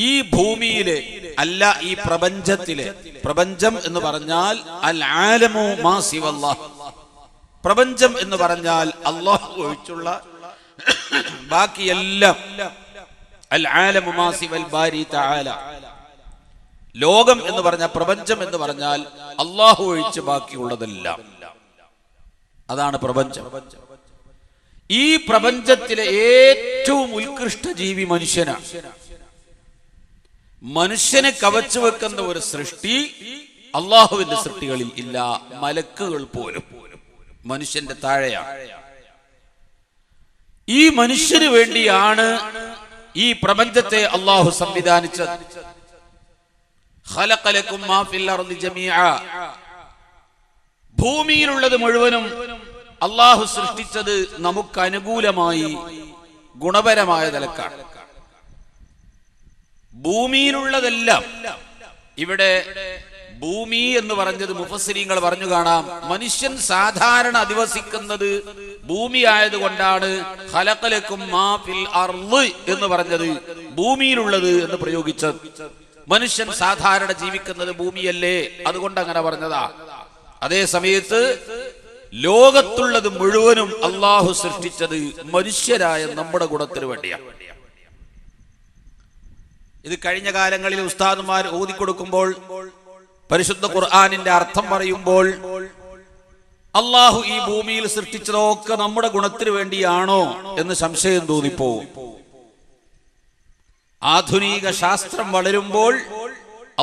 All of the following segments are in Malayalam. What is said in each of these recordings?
ഈ ഭൂമിയിലെ അല്ല, ഈ പ്രപഞ്ചത്തിലെ, പ്രപഞ്ചം എന്ന് പറഞ്ഞാൽ അൽ ആലമു മാ സിവല്ലാഹ്, പ്രപഞ്ചം എന്ന് പറഞ്ഞാൽ അല്ലാഹു ഒഴിച്ചുള്ള ബാക്കിയെല്ലാം. അൽ ആലമു മാ സിവൽ ബാരി തആല, ലോകം എന്ന് പറഞ്ഞാൽ, പ്രപഞ്ചം എന്ന് പറഞ്ഞാൽ അല്ലാഹു ഒഴിച്ച് ബാക്കിയുള്ളതെല്ലാം, അതാണ് പ്രപഞ്ചം. ഈ പ്രപഞ്ചത്തിലെ ഏറ്റവും ഉത്കൃഷ്ട ജീവി മനുഷ്യനാണ്. മനുഷ്യനെ കവച്ചു വെക്കുന്ന ഒരു സൃഷ്ടി അള്ളാഹുവിന്റെ സൃഷ്ടികളിൽ ഇല്ല. മലക്കുകൾ പോലും മനുഷ്യന്റെ താഴെയാണ്. ഈ മനുഷ്യന് വേണ്ടിയാണ് ഈ പ്രപഞ്ചത്തെ അള്ളാഹു സംവിധാനിച്ചത്. ഖലഖ ലക്കും മാ ഫിൽ അർളി ജമീഅ, ഭൂമിയിലുള്ളത് മുഴുവനും അള്ളാഹു സൃഷ്ടിച്ചത് നമുക്ക് അനുകൂലമായി, ഗുണപരമായ നിലക്കാണ്. ഭൂമിയിലുള്ളതെല്ലാം, ഇവിടെ ഭൂമി എന്ന് പറഞ്ഞത് മുഫസ്സിരീങ്ങൾ പറഞ്ഞു കാണാം, മനുഷ്യൻ സാധാരണ അധിവസിക്കുന്നത് ഭൂമി ആയതുകൊണ്ടാണ് ഖലഖ ലക്കും മാ ഫിൽ അർള് എന്ന് പറഞ്ഞത്, ഭൂമിയിലുള്ളത് എന്ന് പ്രയോഗിച്ചത്. മനുഷ്യൻ സാധാരണ ജീവിക്കുന്നത് ഭൂമിയല്ലേ, അതുകൊണ്ട് അങ്ങനെ പറഞ്ഞതാ. അതേ സമയത്ത് ലോകത്തുള്ളത് മുഴുവനും അള്ളാഹു സൃഷ്ടിച്ചത് മനുഷ്യരായ നമ്മുടെ ഗുണത്തിന് വേണ്ടിയാണ്. ഇത് കഴിഞ്ഞ കാലങ്ങളിൽ ഉസ്താദുമാർ ഓതിക്കൊടുക്കുമ്പോൾ, പരിശുദ്ധ ഖുർആനിന്റെ അർത്ഥം പറയുമ്പോൾ, അള്ളാഹു ഈ ഭൂമിയിൽ സൃഷ്ടിച്ചതൊക്കെ നമ്മുടെ ഗുണത്തിന് വേണ്ടിയാണോ എന്ന് സംശയം തോന്നിപ്പോവും. ആധുനിക ശാസ്ത്രം വളരുമ്പോൾ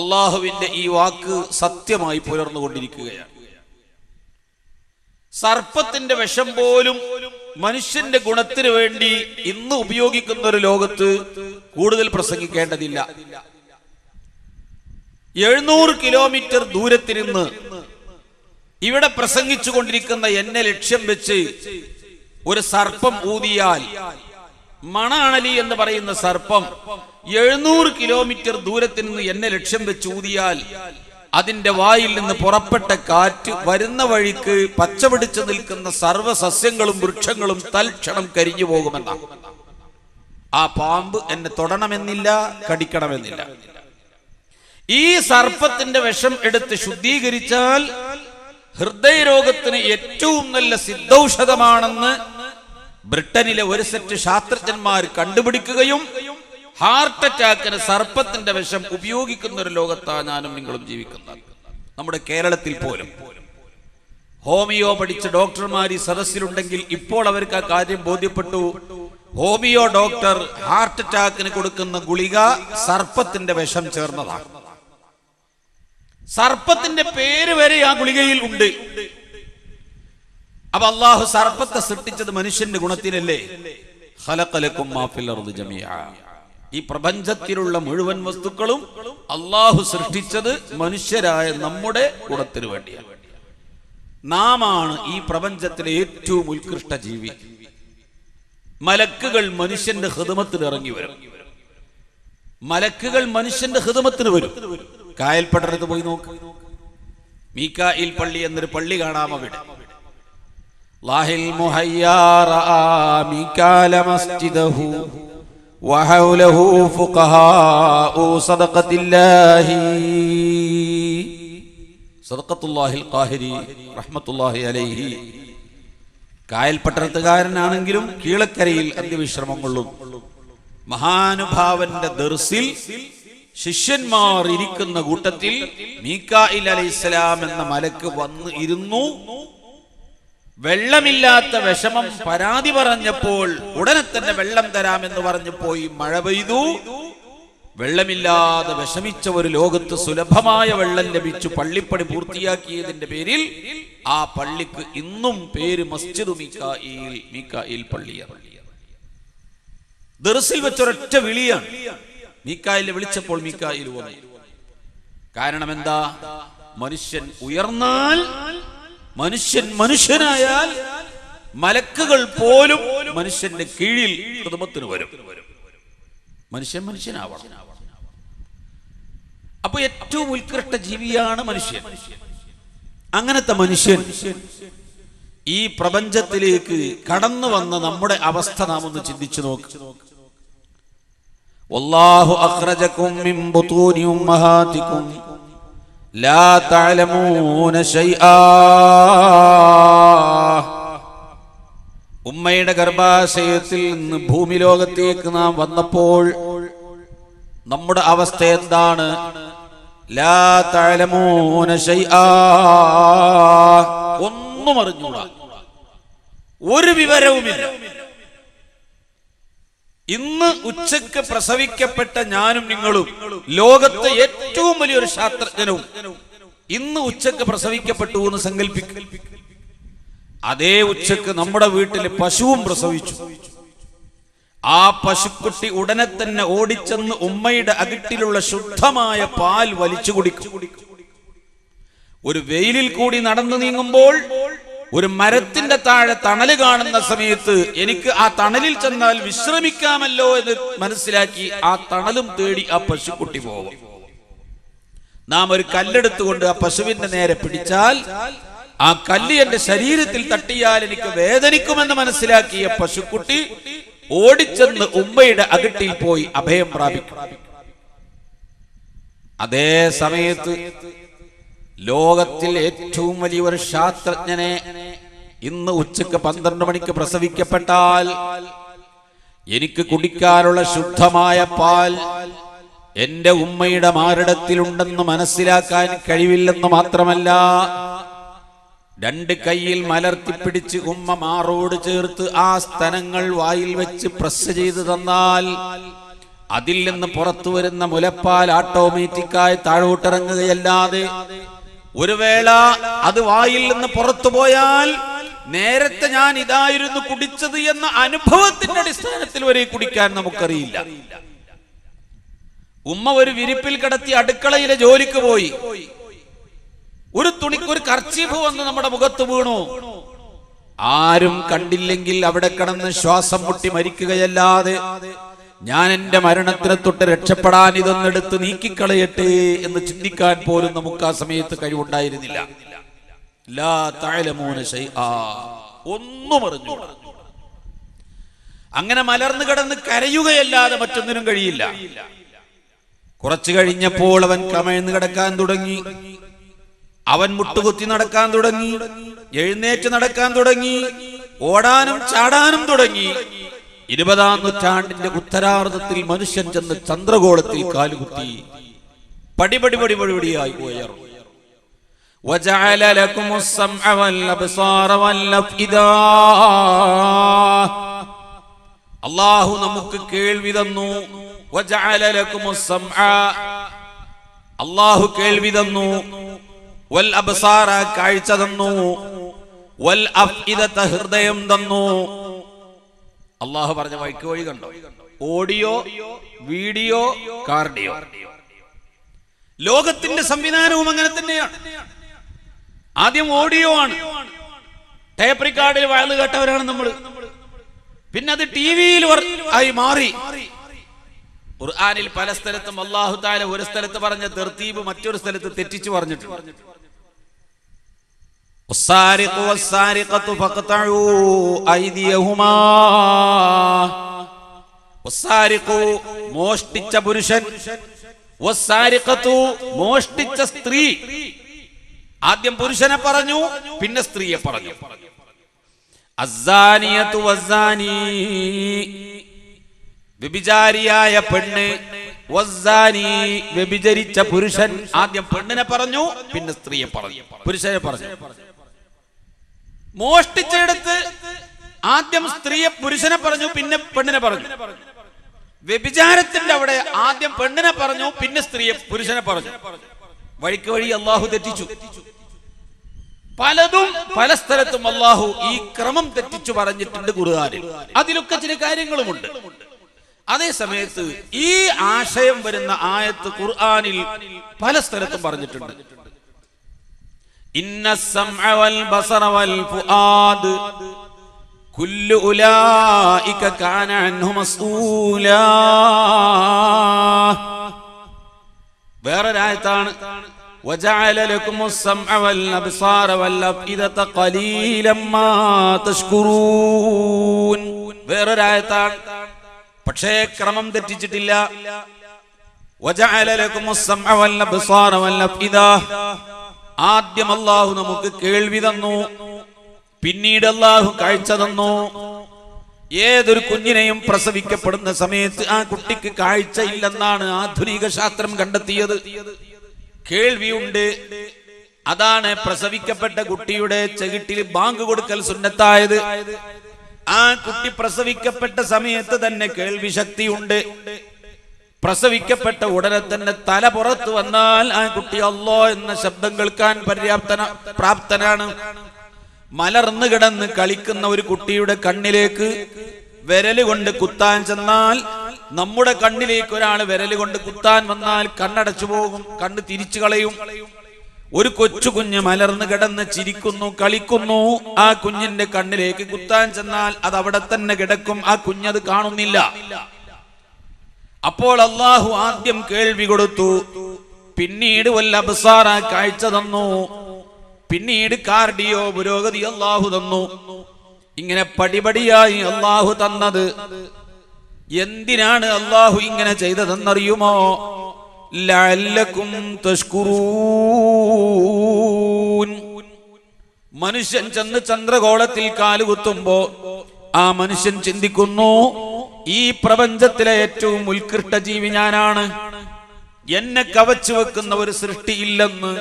അള്ളാഹുവിന്റെ ഈ വാക്ക് സത്യമായി പുലർന്നുകൊണ്ടിരിക്കുകയാണ്. സർപ്പത്തിന്റെ വിഷം പോലും മനുഷ്യന്റെ ഗുണത്തിന് വേണ്ടി ഇന്ന് ഉപയോഗിക്കുന്ന ഒരു ലോകത്ത് കൂടുതൽ പ്രസംഗിക്കേണ്ടതില്ല. 700 കിലോമീറ്റർ ദൂരത്തിരുന്ന് ഇവിടെ പ്രസംഗിച്ചു കൊണ്ടിരിക്കുന്ന എന്നെ ലക്ഷ്യം വെച്ച് ഒരു സർപ്പം ഊതിയാൽ, മണാണലി എന്ന് പറയുന്ന സർപ്പം 700 കിലോമീറ്റർ ദൂരത്തിൽ നിന്ന് എന്നെ ലക്ഷ്യം വെച്ച് ഊതിയാൽ, അതിന്റെ വായിൽ നിന്ന് പുറപ്പെട്ട കാറ്റ് വരുന്ന വഴിക്ക് പച്ചപിടിച്ചു നിൽക്കുന്ന സർവ്വ സസ്യങ്ങളും വൃക്ഷങ്ങളും തൽക്ഷണം കരിഞ്ഞു പോകുമെന്നാണ്. ആ പാമ്പ് എന്നെ തൊടണമെന്നില്ല, കടിക്കണമെന്നില്ല. ഈ സർപ്പത്തിന്റെ വിഷം എടുത്ത് ശുദ്ധീകരിച്ചാൽ ഹൃദയരോഗത്തിന് ഏറ്റവും നല്ല സിദ്ധൌഷധമാണെന്ന് ബ്രിട്ടനിലെ ഒരു സെറ്റ് ശാസ്ത്രജ്ഞന്മാർ കണ്ടുപിടിക്കുകയും ഹാർട്ട് അറ്റാക്കിന് സർപ്പത്തിന്റെ വിഷം ഉപയോഗിക്കുന്ന ഒരു ലോകത്താണ് ഞാനും നിങ്ങളും ജീവിക്കുന്നത്. നമ്മുടെ കേരളത്തിൽ പോലും ഹോമിയോ പഠിച്ച ഡോക്ടർമാർ ഈ സദസ്സിലുണ്ടെങ്കിൽ ഇപ്പോൾ അവർക്ക് ആ കാര്യം ബോധ്യപ്പെട്ടു. ഹോമിയോ ഡോക്ടർ ഹാർട്ട് അറ്റാക്കിന് കൊടുക്കുന്ന ഗുളിക സർപ്പത്തിന്റെ വിഷം ചേർന്നതാണ്. സർപ്പത്തിന്റെ പേര് വരെ ആ ഗുളികയിൽ ഉണ്ട്. അപ്പൊ അള്ളാഹു സർപ്പത്തെ സൃഷ്ടിച്ചത് മനുഷ്യന്റെ ഗുണത്തിനല്ലേ? ഖലഖ ലക്കും മാ ഫിൽ അർളി ജമീഅ, ഈ പ്രപഞ്ചത്തിലുള്ള മുഴുവൻ വസ്തുക്കളും അള്ളാഹു സൃഷ്ടിച്ചത് മനുഷ്യരായ നമ്മുടെ ഗുണത്തിന് വേണ്ടിയാണ്. നാമാണ് ഈ പ്രപഞ്ചത്തിലെ ഏറ്റവും ഉത്കൃഷ്ട ജീവി. മലക്കുകൾ മനുഷ്യന്റെ ഖിദ്മത്തിന് ഇറങ്ങി വരും. മലക്കുകൾ മനുഷ്യന്റെ ഖിദ്മത്തിന് വരും. കായൽപ്പട്ടണത്ത് പോയി നോക്ക്, മീകായിൽ പള്ളി എന്നൊരു പള്ളി കാണാം. അവിടെ ലാഹിൽ മുഹയ്യാറ മീകാല മസ്ജിദഹു വഹൗലഹു ഫുഖഹാഉ സദഖത്തില്ലാഹി, സദഖത്തുല്ലാഹിൽ ഖാഹിരി റഹ്മത്തുള്ളാഹി അലൈഹി. കായൽപ്പട്ടണത്തുകാരനാണെങ്കിലും കീഴക്കരയിൽ അന്ത്യവിശ്രമം കൊള്ളും. മഹാനുഭാവന്റെ ദർസിൽ ശിഷ്യന്മാർ ഇരിക്കുന്ന കൂട്ടത്തിൽ മീകായിൽ അലൈഹിസ്സലാം എന്ന മലക്ക് വന്ന് ഇരുന്നു. വെള്ളമില്ലാത്ത വിഷമം പരാതി പറഞ്ഞപ്പോൾ ഉടനെ തന്നെ വെള്ളം തരാമെന്ന് പറഞ്ഞു പോയി. മഴ പെയ്തു. വെള്ളമില്ലാതെ വിഷമിച്ച ഒരു ലോകത്ത് സുലഭമായ വെള്ളം ലഭിച്ചു. പള്ളിപ്പണി പൂർത്തിയാക്കിയതിന്റെ പേരിൽ ആ പള്ളിക്ക് ഇന്നും പേര് മസ്ജിദ് മീകായിൽ, മീകായിൽ പള്ളിയാണ്. ദർസിൽ വെച്ചൊരൊറ്റ വിളിയാണ്. മീകായിൽ വിളിച്ചപ്പോൾ മീകായിൽ വന്നു. കാരണം എന്താ? മനുഷ്യൻ ഉയർന്നാൽ, മനുഷ്യൻ മനുഷ്യനായാൽ മലക്കുകൾ പോലും മനുഷ്യന്റെ കീഴിൽ ഖിദ്മത്തിന് വരും. മനുഷ്യൻ മനുഷ്യനാവണം. അപ്പൊ ഏറ്റവും ഉത്കൃഷ്ട ജീവിയാണ് മനുഷ്യൻ. അങ്ങനത്തെ മനുഷ്യൻ ഈ പ്രപഞ്ചത്തിലേക്ക് കടന്നു വന്ന നമ്മുടെ അവസ്ഥ നാം ഒന്ന് ചിന്തിച്ചു നോക്ക്. വല്ലാഹു അഖ്റജകും മിൻ ബുതൂനി ഉമ്മഹാതികും ലാ തഅലമൂന ശൈആ. ഉമ്മയുടെ ഗർഭാശയത്തിൽ നിന്ന് ഭൂമി ലോകത്തേക്ക് നാം വന്നപ്പോൾ നമ്മുടെ അവസ്ഥ എന്താണ്? ലാ തഅലമൂന ശൈആ, ഒന്നും അറിഞ്ഞൂടാ, ഒരു വിവരവുമില്ല. ഇന്ന് ഉച്ചക്ക് പ്രസവിക്കപ്പെട്ട ഞാനും നിങ്ങളും ലോകത്തെ ഏറ്റവും വലിയൊരു ശാസ്ത്രജ്ഞനും ഇന്ന് ഉച്ചക്ക് പ്രസവിക്കപ്പെട്ടു എന്ന് സങ്കല്പിക്കും. അതേ ഉച്ചക്ക് നമ്മുടെ വീട്ടിൽ പശുവും പ്രസവിച്ചു. ആ പശുക്കുട്ടി ഉടനെ തന്നെ ഓടിച്ചെന്ന് ഉമ്മയുടെ അകിട്ടിലുള്ള ശുദ്ധമായ പാൽ വലിച്ചു കുടിക്കും. ഒരു വെയിലിൽ കൂടി നടന്നു നീങ്ങുമ്പോൾ ഒരു മരത്തിന്റെ താഴെ തണല് കാണുന്ന സമയത്ത് എനിക്ക് ആ തണലിൽ ചെന്നാൽ വിശ്രമിക്കാമല്ലോ എന്ന് മനസ്സിലാക്കി ആ തണലും തേടി ആ പശുക്കുട്ടി പോകും. നാം ഒരു കല്ലെടുത്തുകൊണ്ട് ആ പശുവിന്റെ നേരെ പിടിച്ചാൽ ആ കല്ല് എന്റെ ശരീരത്തിൽ തട്ടിയാൽ എനിക്ക് വേദനിക്കുമെന്ന് മനസ്സിലാക്കിയ പശുക്കുട്ടി ഓടിച്ചെന്ന് ഉമ്മയുടെ അകിട്ടിൽ പോയി അഭയം പ്രാപിക്കും. അതേ സമയത്ത് ലോകത്തിൽ ഏറ്റവും വലിയൊരു ശാസ്ത്രജ്ഞനെ ഇന്ന് ഉച്ചക്ക് 12 മണിക്ക് പ്രസവിക്കപ്പെട്ടാൽ എനിക്ക് കുടിക്കാനുള്ള ശുദ്ധമായ പാൽ എന്റെ ഉമ്മയുടെ മാറിടത്തിലുണ്ടെന്ന് മനസ്സിലാക്കാൻ കഴിവില്ലെന്ന് മാത്രമല്ല, 2 കൈയിൽ മലർത്തിപ്പിടിച്ച് ഉമ്മ മാറോട് ചേർത്ത് ആ സ്തനങ്ങൾ വായിൽ വെച്ച് പ്രസ് ചെയ്ത് തന്നാൽ അതിൽ നിന്ന് പുറത്തു വരുന്ന മുലപ്പാൽ ഓട്ടോമാറ്റിക്കായി താഴോട്ടിറങ്ങുകയല്ലാതെ ഒരു വേള അത് വായിൽ നിന്ന് പുറത്തു പോയാൽ നേരത്തെ ഞാൻ ഇതായിരുന്നു കുടിച്ചത് എന്ന അനുഭവത്തിന്റെ അടിസ്ഥാനത്തിൽ വരെ കുടിക്കാൻ നമുക്കറിയില്ല. ഉമ്മ ഒരു വിരിപ്പിൽ കിടത്തി അടുക്കളയിലെ ജോലിക്ക് പോയി. ഒരു തുണിക്ക് ഒരു കർച്ചീഫ് വന്ന് നമ്മുടെ മുഖത്ത് വീണു. ആരും കണ്ടില്ലെങ്കിൽ അവിടെ കിടന്ന് ശ്വാസം മുട്ടി മരിക്കുകയല്ലാതെ ഞാൻ എന്റെ മരണത്തിനെ തൊട്ട് രക്ഷപ്പെടാൻ ഇതൊന്നെടുത്ത് നീക്കിക്കളയട്ടെ എന്ന് ചിന്തിക്കാൻ പോലും നമുക്ക് ആ സമയത്ത് കഴിവുണ്ടായിരുന്നില്ല. ലാ തഅലമൂന ശൈആ, ഒന്നും അറിഞ്ഞൂടാ. അങ്ങനെ മലർന്നു കിടന്ന് കരയുകയല്ലാതെ മറ്റൊന്നിനും കഴിയില്ല. കുറച്ചു കഴിഞ്ഞപ്പോൾ അവൻ കമഴ്ന്നു കിടക്കാൻ തുടങ്ങി. അവൻ മുട്ടുകുത്തി നടക്കാൻ തുടങ്ങി, എഴുന്നേറ്റ് നടക്കാൻ തുടങ്ങി, ഓടാനും ചാടാനും തുടങ്ങി. 20-ാം നൂറ്റാണ്ടിന്റെ ഉത്തരാർദ്ധത്തിൽ മനുഷ്യൻ ചെന്ന് ചന്ദ്രഗോളത്തിൽ കാലുകുത്തി പടിപടിയായി ഉയർന്നു. وَجَعَلَ لَكُمُ السَّمْعَ وَالْأَبْصَارَ وَالْأَفْئِدَةَ, അല്ലാഹു നമുക്ക് കേൾവി തന്നു. وَجَعَلَ لَكُمُ السَّمْعَ, അല്ലാഹു കേൾവി തന്നു. വൽഅബ്സാറ, കാഴ്ച തന്നു. വൽഅഫ്ഇദത, ഹൃദയം തന്നു. അല്ലാഹു പറഞ്ഞ വഴിക്ക് വഴി കണ്ടോ? Audio, video, cardio. ലോകത്തിന്റെ സംവിധാനവും അങ്ങനെ തന്നെയാണ്. ആദ്യം ഓഡിയോ ആണ്. ടേപ്പ് റിക്കാർഡിൽ വയല് കേട്ടവരാണ് നമ്മൾ. പിന്നെ അത് ടിവിയിൽ ആയി മാറി. ഖുർആനിൽ പല സ്ഥലത്തും അല്ലാഹു തആല ഒരു സ്ഥലത്ത് പറഞ്ഞ തർത്തീബ് മറ്റൊരു സ്ഥലത്ത് തെറ്റിച്ചു പറഞ്ഞിട്ടുണ്ട്. والسارق والسارقة فاقطعوا أيديهما. والسارق, മോഷ്ടിച്ച പുരുഷൻ. والسارقة, മോഷ്ടിച്ച സ്ത്രീ. ആദ്യം പുരുഷനെ പറഞ്ഞു, പിന്നെ സ്ത്രീയെ പറഞ്ഞു. الزانية والزاني, വ്യഭിചാരിയായ പെണ്ണ്. വസ്സാനി, വ്യഭിചരിച്ച പുരുഷൻ. ആദ്യം പെണ്ണിനെ പറഞ്ഞു, പിന്നെ സ്ത്രീയെ പറഞ്ഞു, പുരുഷനെ പറഞ്ഞു. മോഷ്ടിച്ചെടുത്ത് ആദ്യം സ്ത്രീയെ പുരുഷനെ പറഞ്ഞു, പിന്നെ പെണ്ണിനെ പറഞ്ഞു. വ്യഭിചാരത്തിന്റെ അവിടെ ആദ്യം പെണ്ണിനെ പറഞ്ഞു, പിന്നെ സ്ത്രീയെ പുരുഷനെ പറഞ്ഞു. വഴിക്ക് വഴി അല്ലാഹു തെറ്റിച്ചു. പലതും പല സ്ഥലത്തും അല്ലാഹു ഈ ക്രമം തെറ്റിച്ചു പറഞ്ഞിട്ടുണ്ട് ഖുർആനിൽ. അതിലൊക്കെ ചില കാര്യങ്ങളുമുണ്ട്. അതേ സമയത്ത് ഈ ആശയം വരുന്ന ആയത്ത് ഖുർആനിൽ പല സ്ഥലത്തും പറഞ്ഞിട്ടുണ്ട്. ഇന്ന സമഅ വൽ ബസറ വൽ ഫുആദ് കുല്ലു ഉലൈക കാന അൻഹു മസ്ഊലാ. വേറൊരായത്താണ് വജഅല ലക്കുമുസ് സമഅ വൽ അബ്സാറ വൽ അഫ്ഇദത ഖലീലൻ മാ തശ്കുറൂൻ. വേറൊരായത്താണ് പക്ഷേ ക്രമം തെറ്റിച്ചിട്ടില്ല. വജഅല ലകുമുസ് സമഅ വൽ അബ്സാറ വൽ അഫ്ഇദ. ആദ്യം അല്ലാഹു നമുക്ക് കേൾവി തന്നു, പിന്നീട് അല്ലാഹു കാഴ്ച തന്നു. ഏതൊരു കുഞ്ഞിനെയും പ്രസവിക്കപ്പെടുന്ന സമയത്ത് ആ കുട്ടിക്ക് കാഴ്ച ഇല്ലെന്നാണ് ആധുനിക ശാസ്ത്രം കണ്ടെത്തിയത്. കേൾവിയുണ്ട്. അതാണ് പ്രസവിക്കപ്പെട്ട കുട്ടിയുടെ ചെകിട്ടിൽ ബാങ്ക് കൊടുക്കൽ സുന്നത്തായത്. ആ കുട്ടി പ്രസവിക്കപ്പെട്ട സമയത്ത് തന്നെ കേൾവി ശക്തിയുണ്ട്. പ്രസവിക്കപ്പെട്ട ഉടനെ തന്നെ തല പുറത്തു വന്നാൽ ആ കുട്ടി അല്ലാഹ് എന്ന ശബ്ദം കേൾക്കാൻ പ്രാപ്തനാണ്. മലർന്നു കിടന്ന് കളിക്കുന്ന ഒരു കുട്ടിയുടെ കണ്ണിലേക്ക് വിരല് കൊണ്ട് കുത്താൻ ചെന്നാൽ, നമ്മുടെ കണ്ണിലേക്ക് ഒരാൾ വിരല് കൊണ്ട് കുത്താൻ വന്നാൽ കണ്ണടച്ചു പോകും, കണ്ണ് തിരിച്ചു കളയും. ഒരു കൊച്ചു കുഞ്ഞ് മലർന്നു കിടന്ന് ചിരിക്കുന്നു, കളിക്കുന്നു. ആ കുഞ്ഞിന്റെ കണ്ണിലേക്ക് കുത്താൻ ചെന്നാൽ അത് അവിടെ തന്നെ കിടക്കും, ആ കുഞ്ഞത് കാണുന്നില്ല. അപ്പോൾ അല്ലാഹു ആദ്യം കേൾവി കൊടുത്തു, പിന്നീട് വൽ അബ്സാറ കാഴ്ച തന്നു, പിന്നീട് കാർഡിയോ പുരോഗതി അല്ലാഹു തന്നു. ഇങ്ങനെ പടിപടിയായി അല്ലാഹു തന്നത്. എന്തിനാണ് അല്ലാഹു ഇങ്ങനെ ചെയ്തതെന്നറിയുമോ? ലഅല്ലകും തഷ്കുറൂൻ. മനുഷ്യൻ ചെന്ന് ചന്ദ്രഗോളത്തിൽ കാലുകുത്തുമ്പോ ആ മനുഷ്യൻ ചിന്തിക്കുന്നു, ഈ പ്രപഞ്ചത്തിലെ ഏറ്റവും ഉത്കൃഷ്ട ജീവി ഞാനാണ്, എന്നെ കവച്ചു വെക്കുന്ന ഒരു സൃഷ്ടിയില്ലെന്ന്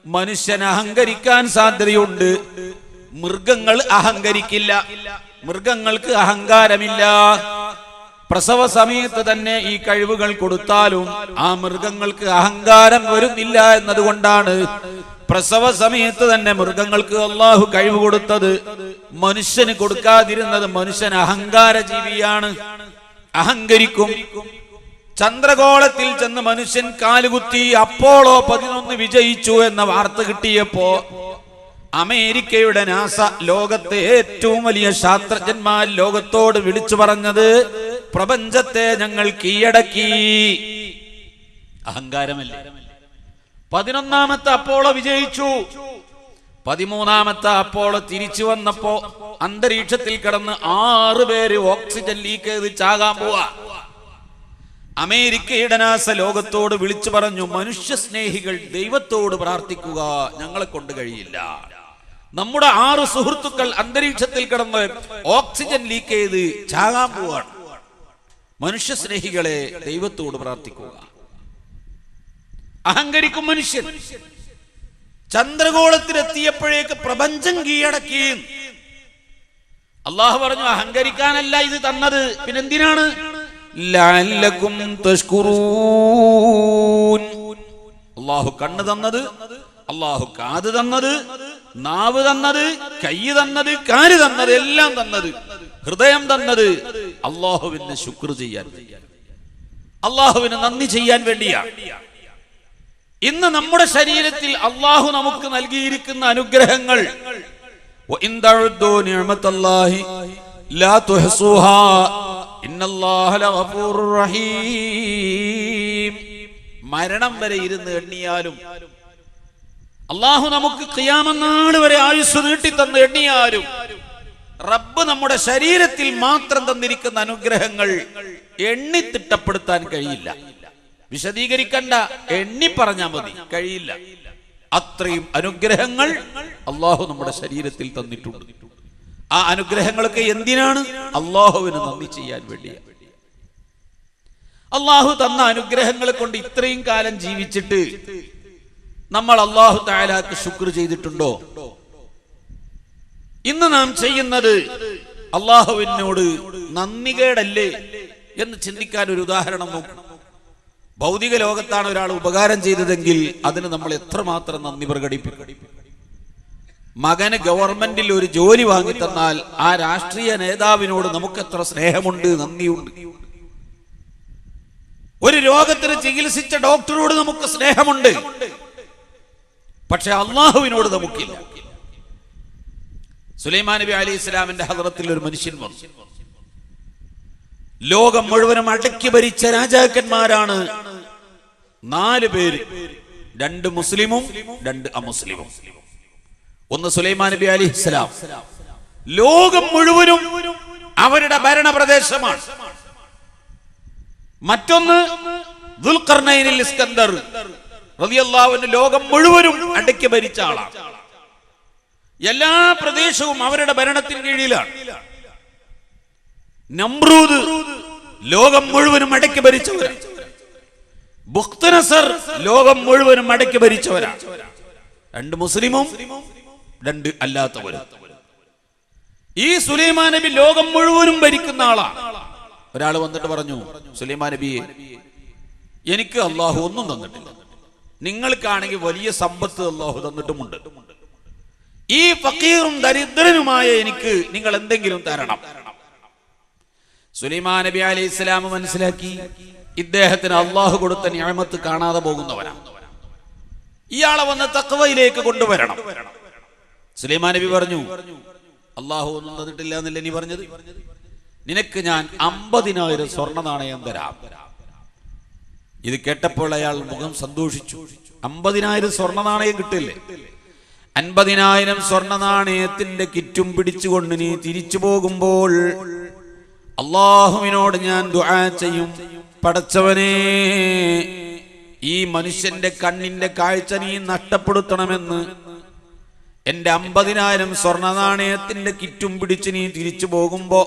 മനുഷ്യൻ അഹങ്കരിക്കാൻ സാധ്യതയുണ്ട്. മൃഗങ്ങൾ അഹങ്കരിക്കില്ല, മൃഗങ്ങൾക്ക് അഹങ്കാരമില്ല. പ്രസവ സമയത്ത് തന്നെ ഈ കഴിവുകൾ കൊടുത്താലും ആ മൃഗങ്ങൾക്ക് അഹങ്കാരം വരുന്നില്ല എന്നതുകൊണ്ടാണ് പ്രസവ സമയത്ത് തന്നെ മൃഗങ്ങൾക്ക് അല്ലാഹു കഴിവ് കൊടുത്തത്. മനുഷ്യന് കൊടുക്കാതിരുന്നത്. മനുഷ്യൻ അഹങ്കാര ജീവിയാണ്, അഹങ്കരിക്കും. ചന്ദ്രഗോളത്തിൽ ചെന്ന് മനുഷ്യൻ കാലുകുത്തി, അപ്പോളോ 11 വിജയിച്ചു എന്ന വാർത്ത കിട്ടിയപ്പോ അമേരിക്കയുടെ നാസ, ലോകത്തെ ഏറ്റവും വലിയ ശാസ്ത്രജ്ഞന്മാർ ലോകത്തോട് വിളിച്ചു പറഞ്ഞത്, പ്രപഞ്ചത്തെ ഞങ്ങൾ കീഴടക്കി. അഹങ്കാരമല്ലേ? 11ാമത്തെ അപ്പോളോ വിജയിച്ചു. 13ാമത്തെ അപ്പോളോ തിരിച്ചു വന്നപ്പോ അന്തരീക്ഷത്തിൽ കിടന്ന് 6 പേര് ഓക്സിജൻ ലീക്ക് ചെയ്ത് ചാകാൻ പോവാ. അമേരിക്കയുടെ നാസ ലോകത്തോട് വിളിച്ചു പറഞ്ഞു, മനുഷ്യ സ്നേഹികൾ ദൈവത്തോട് പ്രാർത്ഥിക്കുക, ഞങ്ങളെ കൊണ്ട് കഴിയില്ല. നമ്മുടെ 6 സുഹൃത്തുക്കൾ അന്തരീക്ഷത്തിൽ കിടന്ന് ഓക്സിജൻ ലീക്ക് ചെയ്ത് ചാകാൻ പോവാണ്. മനുഷ്യ സ്നേഹികളെ ദൈവത്തോട് പ്രാർത്ഥിക്കുക. അഹങ്കരിക്കും മനുഷ്യൻ. ചന്ദ്രഗോളത്തിലെത്തിയപ്പോഴേക്ക് പ്രപഞ്ചം കീഴടക്കി. അല്ലാഹു പറഞ്ഞു, അഹങ്കരിക്കാനല്ല ഇത് തന്നത്, പിന്നെന്തിനാണ്? ലഅല്ലകും തഷ്കുറൂൻ. അല്ലാഹു കണ്ണ് തന്നത്, അല്ലാഹു കാത് തന്നത്, നാവ് തന്നത്, കൈ തന്നത്, കാല് തന്നത്, എല്ലാം തന്നത്, ഹൃദയം തന്നത് അല്ലാഹുവിന് ശുക്ർ ചെയ്യാൻ, അല്ലാഹുവിന് നന്ദി ചെയ്യാൻ വേണ്ടിയാണ്. ഇന്ന് നമ്മുടെ ശരീരത്തിൽ അല്ലാഹു നമുക്ക് നൽകിയിരിക്കുന്ന അനുഗ്രഹങ്ങൾ, വഇൻ തഉദ്ദൂ നിഅമത്തല്ലാഹി ലാ തുഹ്സൂഹാ ഇന്നല്ലാഹ ലഗഫൂറുർ റഹീം. മരണം വരെ ഇരുന്ന് എണ്ണിയാലും, അല്ലാഹു നമുക്ക് ഖിയാമത്ത് നാൾ വരെ ആയുസ് നീട്ടി തന്ന് എണ്ണിയാലും, റബ്ബ് നമ്മുടെ ശരീരത്തിൽ മാത്രം തന്നിരിക്കുന്ന അനുഗ്രഹങ്ങൾ എണ്ണി തിട്ടപ്പെടുത്താൻ കഴിയില്ല. വിശദീകരിക്കണ്ട, എണ്ണി പറഞ്ഞാൽ മതി, കഴിയില്ല. അത്രയും അനുഗ്രഹങ്ങൾ അല്ലാഹു നമ്മുടെ ശരീരത്തിൽ തന്നിട്ടുണ്ട്. ആ അനുഗ്രഹങ്ങളൊക്കെ എന്തിനാണ്? അല്ലാഹുവിന് നന്ദി ചെയ്യാൻ വേണ്ടിയാണ്. അല്ലാഹു തന്ന അനുഗ്രഹങ്ങളെ കൊണ്ട് ഇത്രയും കാലം ജീവിച്ചിട്ട് നമ്മൾ അല്ലാഹു തആലാക്ക് ശുക്ർ ചെയ്തിട്ടുണ്ടോ? ഇന്ന് നാം ചെയ്യുന്നത് അല്ലാഹുവിനോട് നന്ദികേടല്ലേ എന്ന് ചിന്തിക്കാൻ ഒരു ഉദാഹരണം നോക്കും. ഭൗതിക ലോകത്താണ് ഒരാൾ ഉപകാരം ചെയ്തതെങ്കിൽ അതിന് നമ്മൾ എത്രമാത്രം നന്ദി പ്രകടിപ്പിക്കും. മകന് ഗവൺമെന്റിൽ ഒരു ജോലി വാങ്ങി തന്നാൽ ആ രാഷ്ട്രീയ നേതാവിനോട് നമുക്ക് എത്ര സ്നേഹമുണ്ട്, നന്ദിയുണ്ട്. ഒരു രോഗത്തിന് ചികിത്സിച്ച ഡോക്ടറോട് നമുക്ക് സ്നേഹമുണ്ട്. പക്ഷെ അല്ലാഹുവിനോട് നമുക്കില്ല. സുലൈമാൻ നബി അലൈഹി ഇസ്ലാമിന്റെ ഹദ്റത്തിൽ ഒരു മനുഷ്യൻ വന്നു. ലോകം മുഴുവനും അടക്കി ഭരിച്ച രാജാക്കന്മാരാണ് 4 പേര്, 2 മുസ്ലിമും 2 അമുസ്ലിമും. ഒന്ന് സുലൈമാൻ നബി അലൈഹി ഇസ്ലാം. ലോകം മുഴുവനും അവരുടെ ഭരണ പ്രദേശമാണ്. മറ്റൊന്ന് ദുൽഖർനൈനിൽ ഇസ്കന്ദർ റളിയല്ലാഹു അൻഹു ലോകം മുഴുവനും അടക്കി ഭരിച്ച ആളാണ്. എല്ലാ പ്രദേശവും അവരുടെ ഭരണത്തിന് കീഴിലാണ്. നമ്രൂദ് ലോകം മുഴുവനും അടക്കി ഭരിച്ചവരാണ്. ബുഖ്തനസർ ലോകം മുഴുവനും അടക്കി ഭരിച്ചവരാണ്. രണ്ട് മുസ്ലിമും രണ്ട് അല്ലാത്തവരും. ഈ സുലൈമാൻ നബി ലോകം മുഴുവനും ഭരിക്കുന്ന ആളാണ്. ഒരാൾ വന്നിട്ട് പറഞ്ഞു, സുലൈമാൻ നബിയെ, എനിക്ക് അള്ളാഹു ഒന്നും തന്നിട്ടില്ല, നിങ്ങൾക്കാണെങ്കിൽ വലിയ സമ്പത്ത് അള്ളാഹു തന്നിട്ടുമുണ്ട്. ഈ ഫക്കീറും ദരിദ്രനുമായ എനിക്ക് നിങ്ങൾ എന്തെങ്കിലും തരണം. സുലൈമാൻ നബി അലൈഹി സ്വലാം മനസ്സിലാക്കി, ഇദ്ദേഹത്തിന് അള്ളാഹു കൊടുത്ത നിഅമത്ത് കാണാതെ പോകുന്നവനാണ്. ഇയാളെ വന്ന് തഖ്വയിലേക്ക് കൊണ്ടുവരണം. സുലൈമാൻ നബി പറഞ്ഞു, അള്ളാഹു ഒന്നും തന്നിട്ടില്ല എന്നല്ലേ നീ പറഞ്ഞത്? നിനക്ക് ഞാൻ 50,000 സ്വർണ്ണ നാണയം തരാം. ഇത് കേട്ടപ്പോൾ അയാൾ മുഖം സന്തോഷിച്ചു. 50,000 സ്വർണ്ണ നാണയം കിട്ടില്ലേ? 50,000 സ്വർണ്ണ നാണയത്തിന്റെ കിറ്റും പിടിച്ചുകൊണ്ട് നീ തിരിച്ചു പോകുമ്പോൾ അള്ളാഹുവിനോട് ഞാൻ ദുആ ചെയ്യും, പടച്ചവനേ, ഈ മനുഷ്യന്റെ കണ്ണിന്റെ കാഴ്ച നീ നഷ്ടപ്പെടുത്തണമെന്ന്. എന്റെ 50,000 സ്വർണ്ണ നാണയത്തിന്റെ കിറ്റും പിടിച്ച് നീ തിരിച്ചു പോകുമ്പോ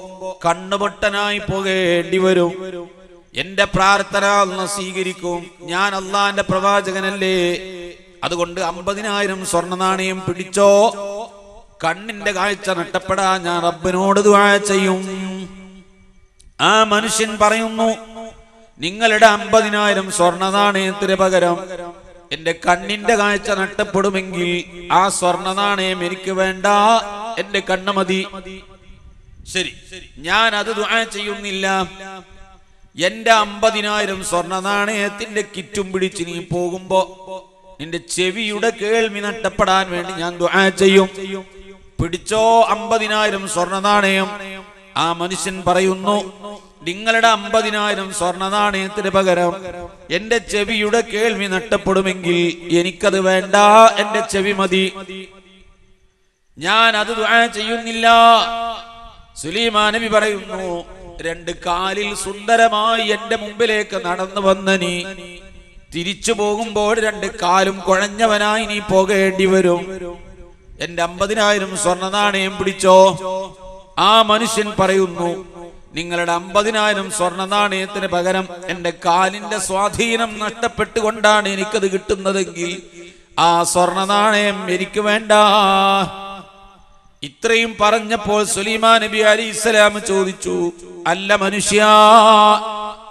കണ്ണുപൊട്ടനായി പോകേണ്ടി വരും. എന്റെ പ്രാർത്ഥന അല്ലാഹു സ്വീകരിക്കും. ഞാൻ അള്ളാന്റെ പ്രവാചകനല്ലേ? അതുകൊണ്ട് 50,000 സ്വർണ്ണ നാണയം പിടിച്ചോ. കണ്ണിന്റെ കാഴ്ച നഷ്ടപ്പെടാൻ ഞാൻ റബ്ബിനോട് ദുആ ചെയ്യും. ആ മനുഷ്യൻ പറയുന്നു, നിങ്ങളുടെ 50,000 സ്വർണ്ണ നാണയത്തിന് പകരം എന്റെ കണ്ണിന്റെ കാഴ്ച നഷ്ടപ്പെടുമെങ്കിൽ ആ സ്വർണ്ണ നാണയം എനിക്ക് വേണ്ട, എന്റെ കണ്ണ് മതി. ശരി, ഞാൻ അത് ദുആ ചെയ്യുന്നില്ല. എന്റെ 50,000 സ്വർണ്ണ നാണയത്തിന്റെ കിറ്റും പിടിച്ച് നീ പോകുമ്പോ നിന്റെ ചെവിയുടെ കേൾവി നഷ്ടപ്പെടാൻ വേണ്ടി ഞാൻ ദുആ ചെയ്യും. പിടിച്ചോ 50,000 സ്വർണ്ണ നാണയം. ആ മനുഷ്യൻ പറയുന്നു, നിങ്ങളുടെ 50,000 സ്വർണ്ണ നാണയത്തിന് പകരം എന്റെ ചെവിയുടെ കേൾവി നഷ്ടപ്പെടുമെങ്കിൽ എനിക്കത് വേണ്ട, എന്റെ ചെവി മതി, ഞാൻ അത് ദുആ ചെയ്യുന്നില്ല. സുലൈമാൻ നബി പറയുന്നു, 2 കാലിൽ സുന്ദരമായി എന്റെ മുമ്പിലേക്ക് നടന്നു വന്ന നീ തിരിച്ചു പോകുമ്പോൾ 2 കാലും കുഴഞ്ഞവനായി നീ പോകേണ്ടി വരും. എന്റെ 50,000 സ്വർണ്ണ നാണയം പിടിച്ചോ. ആ മനുഷ്യൻ പറയുന്നു, നിങ്ങളുടെ 50,000 സ്വർണ്ണ നാണയത്തിന് പകരം എന്റെ കാലിന്റെ സ്വാധീനം നഷ്ടപ്പെട്ടുകൊണ്ടാണ് എനിക്കത് കിട്ടുന്നതെങ്കിൽ ആ സ്വർണ്ണ നാണയം എനിക്ക് വേണ്ട. ഇത്രയും പറഞ്ഞപ്പോൾ സുലൈമാൻ നബി അലൈഹിസ്സലാം ചോദിച്ചു, അല്ല മനുഷ്യ,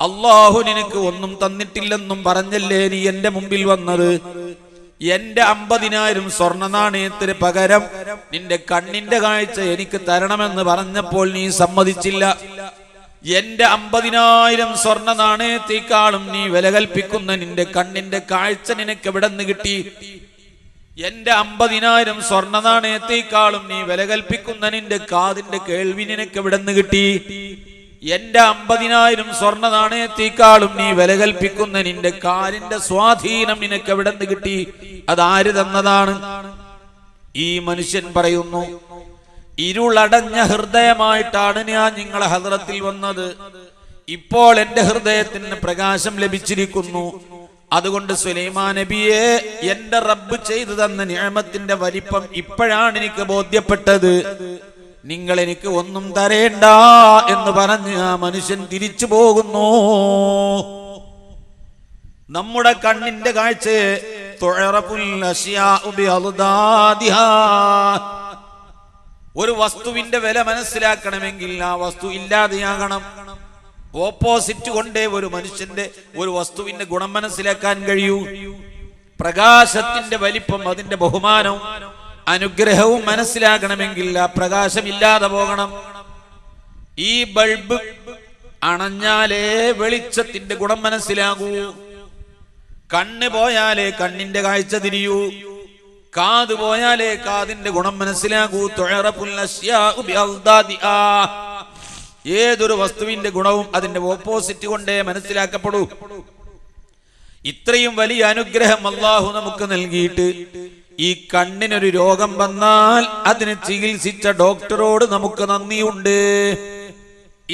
അള്ളാഹു നിനക്ക് ഒന്നും തന്നിട്ടില്ലെന്നും പറഞ്ഞല്ലേ നീ എന്റെ മുമ്പിൽ വന്നത്? എന്റെ 50,000 സ്വർണ്ണ നാണയത്തിന് പകരം നിന്റെ കണ്ണിന്റെ കാഴ്ച എനിക്ക് തരണമെന്ന് പറഞ്ഞപ്പോൾ നീ സമ്മതിച്ചില്ല. എന്റെ 50,000 സ്വർണ്ണ നാണയത്തെക്കാളും നീ വില കൽപ്പിക്കുന്ന നിന്റെ കണ്ണിന്റെ കാഴ്ച നിനക്ക് എവിടെ നിന്ന് കിട്ടി? എന്റെ 50,000 സ്വർണ്ണ നാണയത്തെക്കാളും നീ വില കൽപ്പിക്കുന്ന നിന്റെ കാതിന്റെ കേൾവി നിനക്ക് എവിടെ നിന്ന് കിട്ടി? എന്റെ 50,000 സ്വർണ്ണ നാണയത്തെക്കാളും നീ വില കൽപ്പിക്കുന്ന നിന്റെ കാലിന്റെ സ്വാധീനം നിനക്ക് എവിടെ നിന്ന് കിട്ടി? അതാര് തന്നതാണ്? ഈ മനുഷ്യൻ പറയുന്നു, ഇരുളടഞ്ഞ ഹൃദയമായിട്ടാണ് ഞാൻ നിങ്ങളെ ഹദ്റത്തിൽ വന്നത്. ഇപ്പോൾ എന്റെ ഹൃദയത്തിന് പ്രകാശം ലഭിച്ചിരിക്കുന്നു. അതുകൊണ്ട് സുലൈമാൻ നബിയെ, എന്റെ റബ്ബ് ചെയ്തു തന്ന നിഅമത്തിന്റെ വലിപ്പം ഇപ്പോഴാണ് എനിക്ക് ബോധ്യപ്പെട്ടത്. നിങ്ങൾ എനിക്ക് ഒന്നും തരേണ്ട എന്ന് പറഞ്ഞ് ആ മനുഷ്യൻ തിരിച്ചു പോകുന്നു. നമ്മുടെ കണ്ണിന്റെ കാഴ്ചയെ ഒരു വസ്തുവിന്റെ വില മനസ്സിലാക്കണമെങ്കിൽ ആ വസ്തു ഇല്ലാതെയാകണം. ഓപ്പോസിറ്റ് കൊണ്ടേ ഒരു മനുഷ്യന്റെ ഒരു വസ്തുവിന്റെ ഗുണം മനസ്സിലാക്കാൻ കഴിയൂ. പ്രകാശത്തിന്റെ വലിപ്പം, അതിന്റെ ബഹുമാനവും അനുഗ്രഹവും മനസ്സിലാക്കണമെങ്കിൽ ആ പ്രകാശം ഇല്ലാതെ പോകണം. ഈ ബൾബ് അണഞ്ഞാലേ വെളിച്ചത്തിന്റെ ഗുണം മനസ്സിലാകൂ. കണ്ണ് പോയാലേ കണ്ണിന്റെ കാഴ്ച തിരിയൂ. കാത് പോയാലേ കാതിന്റെ ഗുണം മനസ്സിലാകൂ. ഏതൊരു വസ്തുവിന്റെ ഗുണവും അതിന്റെ ഓപ്പോസിറ്റ് കൊണ്ടേ മനസ്സിലാക്കപ്പെടൂ. ഇത്രയും വലിയ അനുഗ്രഹം അല്ലാഹു നമുക്ക് നൽകിയിട്ട് ഈ കണ്ണിനൊരു രോഗം വന്നാൽ അതിനെ ചികിത്സിച്ച ഡോക്ടറോട് നമുക്ക് നന്ദിയുണ്ട്.